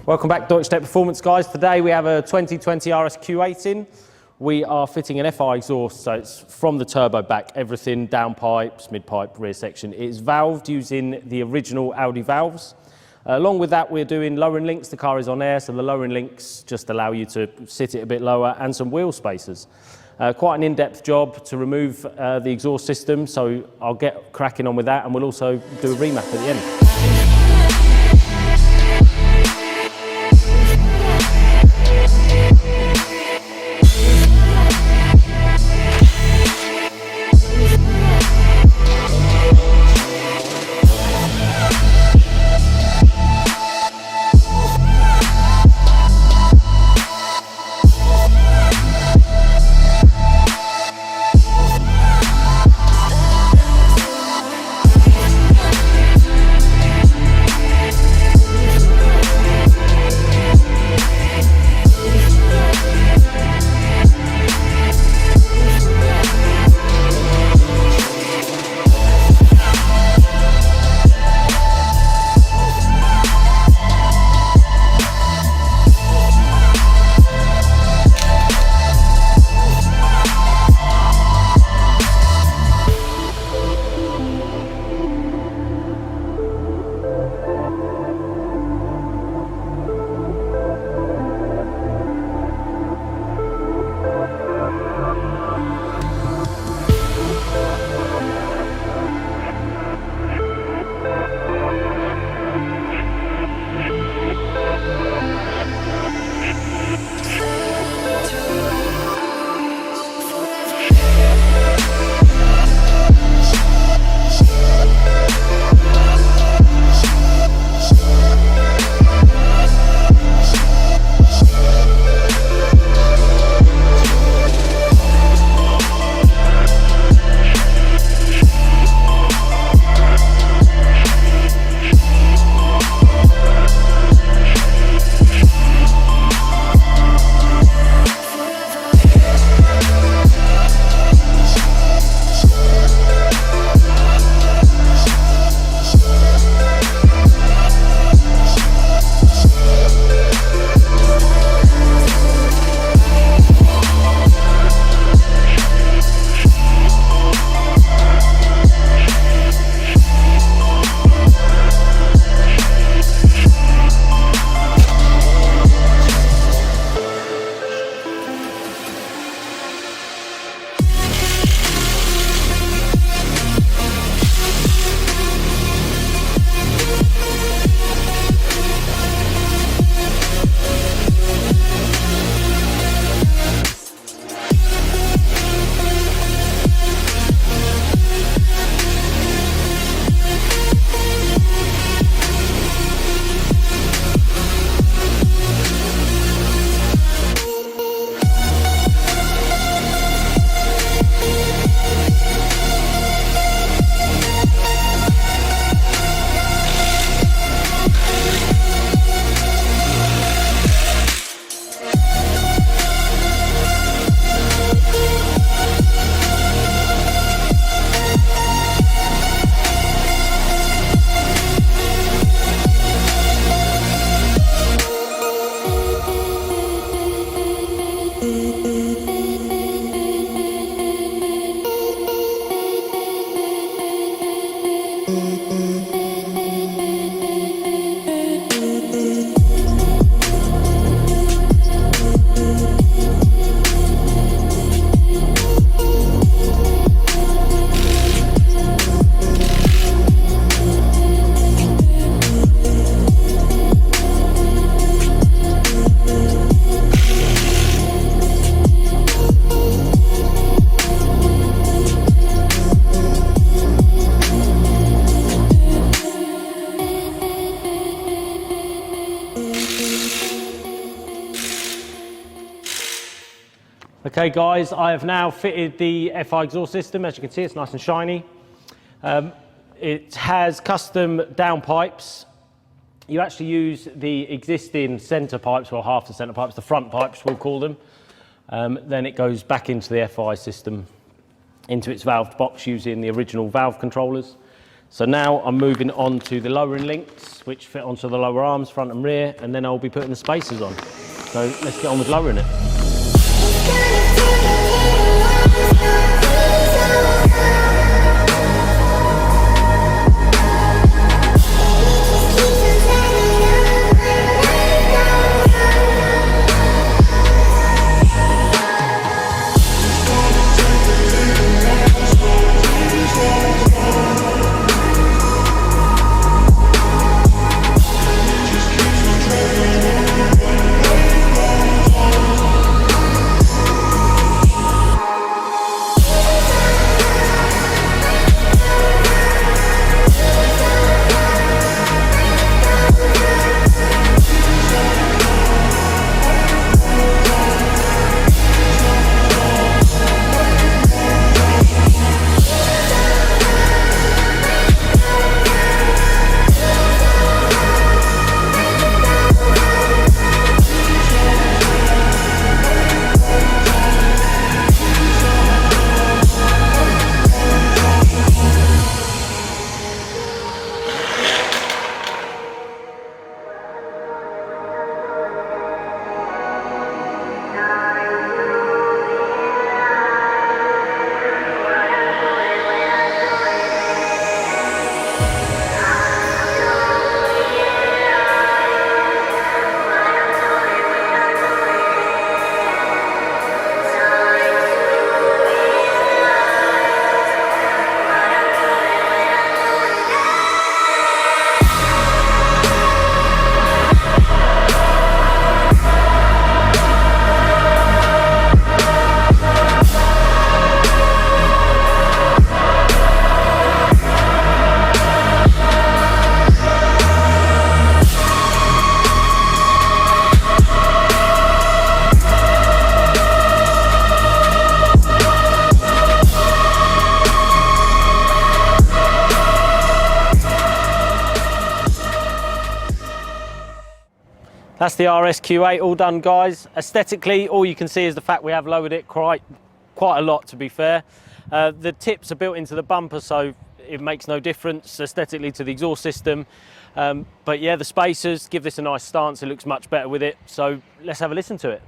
Welcome back, Deutsch Performance guys. Today we have a 2020 RS Q8 in. We are fitting an FI exhaust, so it's from the turbo back, everything, down pipes, mid pipe, rear section. It is valved using the original Audi valves. Along with that, we're doing lowering links. The car is on air, so the lowering links just allow you to sit it a bit lower, and some wheel spacers. Quite an in-depth job to remove the exhaust system, so I'll get cracking on with that, and we'll also do a remap at the end. Okay guys, I have now fitted the FI exhaust system. As you can see, it's nice and shiny. It has custom down pipes. You actually use the existing centre pipes, or half the centre pipes, the front pipes we'll call them. Then it goes back into the FI system, into its valved box using the original valve controllers. So now I'm moving on to the lowering links, which fit onto the lower arms, front and rear, and then I'll be putting the spacers on. So let's get on with lowering it. That's the RS Q8 all done, guys. Aesthetically, all you can see is the fact we have lowered it quite a lot, to be fair. The tips are built into the bumper, so it makes no difference aesthetically to the exhaust system. But yeah, the spacers give this a nice stance. It looks much better with it. So let's have a listen to it.